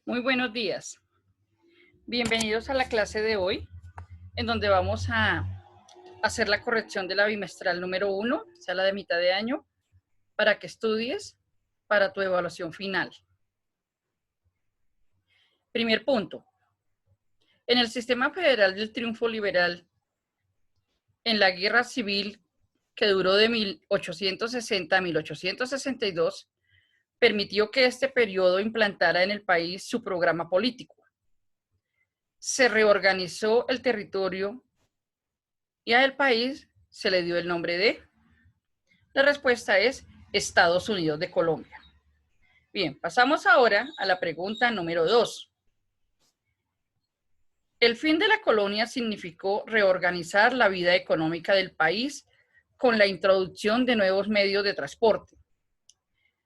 Muy buenos días. Bienvenidos a la clase de hoy, en donde vamos a hacer la corrección de la bimestral número 1, o sea, la de mitad de año, para que estudies para tu evaluación final. Primer punto. En el sistema federal del triunfo liberal, en la guerra civil que duró de 1860 a 1862, permitió que este periodo implantara en el país su programa político. Se reorganizó el territorio y al país se le dio el nombre de... La respuesta es Estados Unidos de Colombia. Bien, pasamos ahora a la pregunta número 2. El fin de la colonia significó reorganizar la vida económica del país con la introducción de nuevos medios de transporte,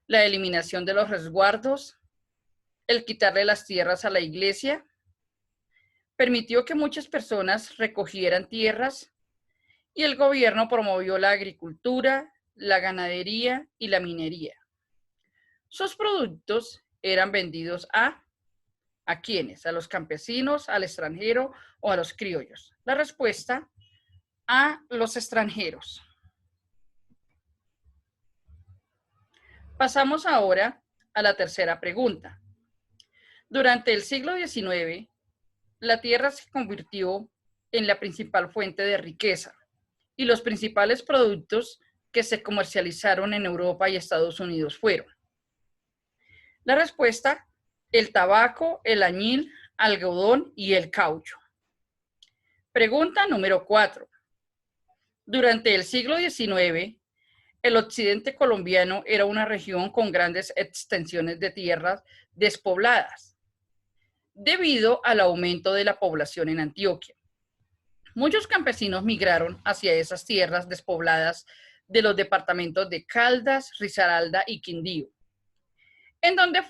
la eliminación de los resguardos, el quitarle las tierras a la iglesia, permitió que muchas personas recogieran tierras y el gobierno promovió la agricultura, la ganadería y la minería. Sus productos eran vendidos ¿a quiénes? ¿A los campesinos, al extranjero o a los criollos? La respuesta, a los extranjeros. Pasamos ahora a la tercera pregunta. Durante el siglo XIX, la tierra se convirtió en la principal fuente de riqueza y los principales productos que se comercializaron en Europa y Estados Unidos fueron. La respuesta, el tabaco, el añil, algodón y el caucho. Pregunta número 4. Durante el siglo XIX, el occidente colombiano era una región con grandes extensiones de tierras despobladas, debido al aumento de la población en Antioquia. Muchos campesinos migraron hacia esas tierras despobladas de los departamentos de Caldas, Risaralda y Quindío, en donde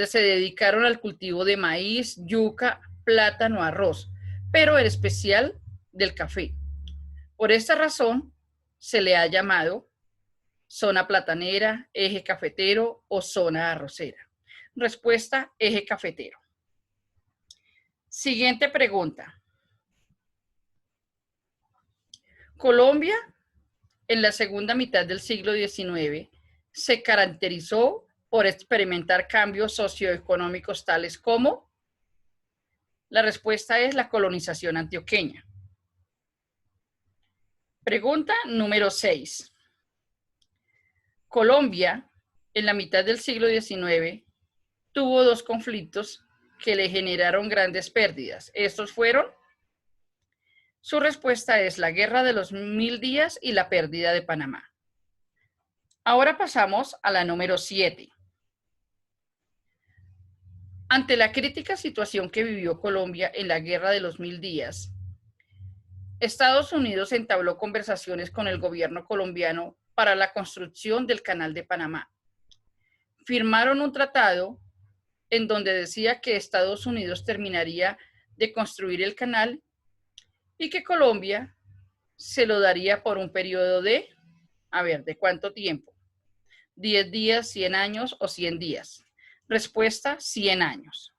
se dedicaron al cultivo de maíz, yuca, plátano, arroz, pero en especial del café. Por esta razón, se le ha llamado zona platanera, eje cafetero o zona arrocera. Respuesta, eje cafetero. Siguiente pregunta. Colombia, en la segunda mitad del siglo XIX, se caracterizó por experimentar cambios socioeconómicos tales como... La respuesta es la colonización antioqueña. Pregunta número 6. Colombia, en la mitad del siglo XIX, tuvo dos conflictos que le generaron grandes pérdidas. Estos fueron... Su respuesta es la Guerra de los 1000 días y la pérdida de Panamá. Ahora pasamos a la número 7. Ante la crítica situación que vivió Colombia en la Guerra de los 1000 días, Estados Unidos entabló conversaciones con el gobierno colombiano para la construcción del Canal de Panamá. Firmaron un tratado en donde decía que Estados Unidos terminaría de construir el canal y que Colombia se lo daría por un periodo de, ¿de cuánto tiempo? 10 días, 100 años o 100 días. Respuesta, 100 años.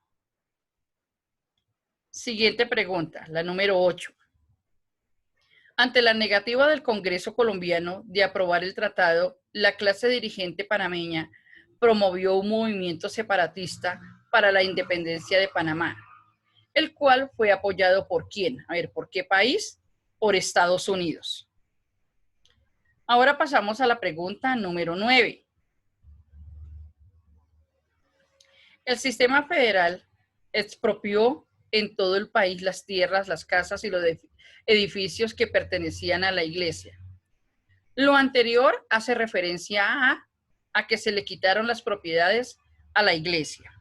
Siguiente pregunta, la número 8. Ante la negativa del Congreso colombiano de aprobar el tratado, la clase dirigente panameña promovió un movimiento separatista para la independencia de Panamá, el cual fue apoyado por ¿quién? ¿Por qué país? Por Estados Unidos. Ahora pasamos a la pregunta número 9. El sistema federal expropió en todo el país las tierras, las casas y los edificios que pertenecían a la iglesia. Lo anterior hace referencia a que se le quitaron las propiedades a la iglesia.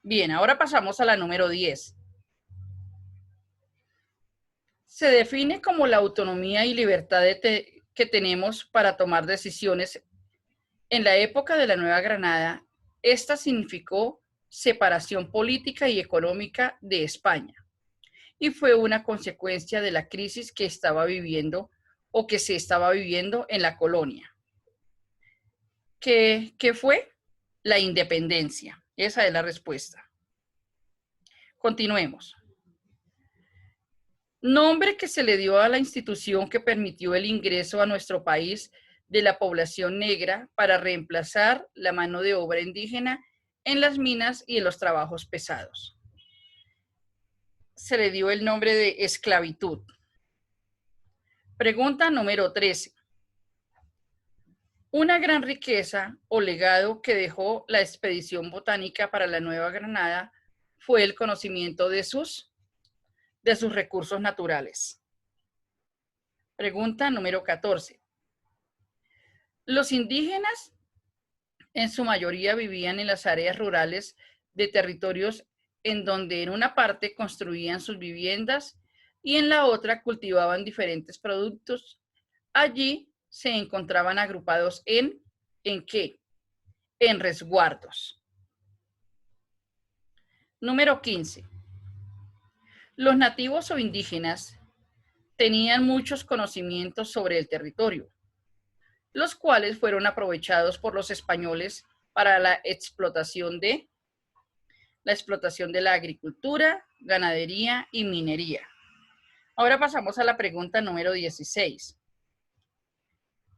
Bien, ahora pasamos a la número 10. Se define como la autonomía y libertad que tenemos para tomar decisiones. En la época de la Nueva Granada, esta significó separación política y económica de España y fue una consecuencia de la crisis que estaba viviendo o que se estaba viviendo en la colonia. ¿Qué fue? La independencia. Esa es la respuesta. Continuemos. Nombre que se le dio a la institución que permitió el ingreso a nuestro país de la población negra para reemplazar la mano de obra indígena en las minas y en los trabajos pesados. Se le dio el nombre de esclavitud. Pregunta número 13. Una gran riqueza o legado que dejó la expedición botánica para la Nueva Granada fue el conocimiento de sus recursos naturales. Pregunta número 14. Los indígenas en su mayoría vivían en las áreas rurales de territorios en donde en una parte construían sus viviendas y en la otra cultivaban diferentes productos. Allí se encontraban agrupados ¿en qué? En resguardos. Número 15. Los nativos o indígenas tenían muchos conocimientos sobre el territorio, los cuales fueron aprovechados por los españoles para la explotación de la agricultura, ganadería y minería. Ahora pasamos a la pregunta número 16.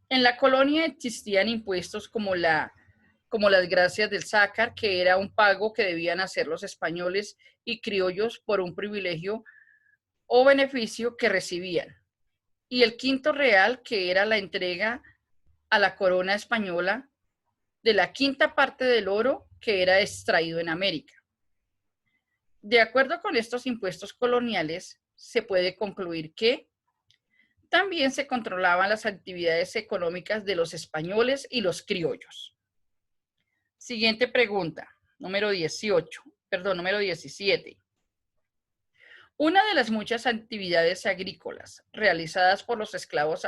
En la colonia existían impuestos como las gracias del sácar, que era un pago que debían hacer los españoles y criollos por un privilegio o beneficio que recibían, y el quinto real, que era la entrega a la corona española de la quinta parte del oro que era extraído en América. De acuerdo con estos impuestos coloniales, se puede concluir que también se controlaban las actividades económicas de los españoles y los criollos. Siguiente pregunta, número 17. Una de las muchas actividades agrícolas realizadas por los esclavos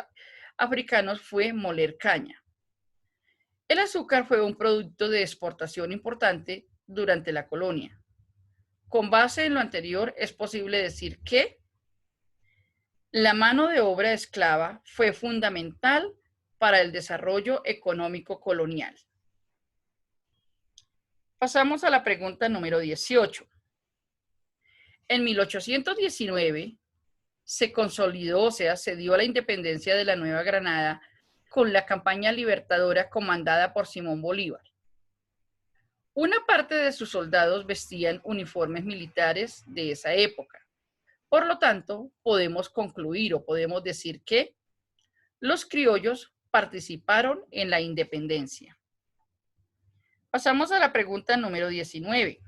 africanos fue moler caña. El azúcar fue un producto de exportación importante durante la colonia. Con base en lo anterior, es posible decir que la mano de obra esclava fue fundamental para el desarrollo económico colonial. Pasamos a la pregunta número 18. En 1819 se consolidó, o sea, se dio la independencia de la Nueva Granada con la campaña libertadora comandada por Simón Bolívar. Una parte de sus soldados vestían uniformes militares de esa época. Por lo tanto, podemos concluir o podemos decir que los criollos participaron en la independencia. Pasamos a la pregunta número 19.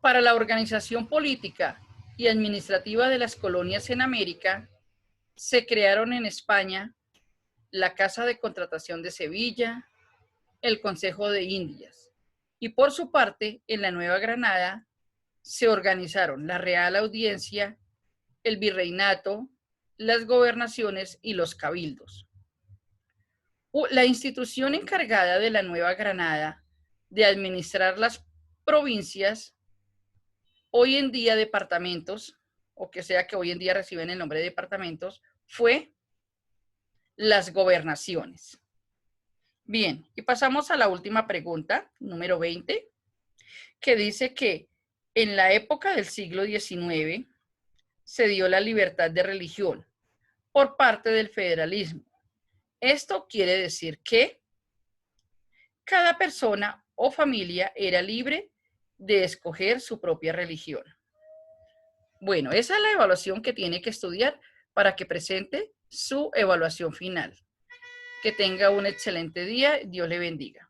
Para la organización política y administrativa de las colonias en América, se crearon en España la Casa de Contratación de Sevilla, el Consejo de Indias, y por su parte, en la Nueva Granada, se organizaron la Real Audiencia, el Virreinato, las gobernaciones y los cabildos. La institución encargada de la Nueva Granada de administrar las provincias, hoy en día departamentos, o que sea que hoy en día reciben el nombre de departamentos, fue las gobernaciones. Bien, y pasamos a la última pregunta, número 20, que dice que en la época del siglo XIX se dio la libertad de religión por parte del federalismo. Esto quiere decir que cada persona o familia era libre de escoger su propia religión. Bueno, esa es la evaluación que tiene que estudiar para que presente su evaluación final. Que tenga un excelente día. Dios le bendiga.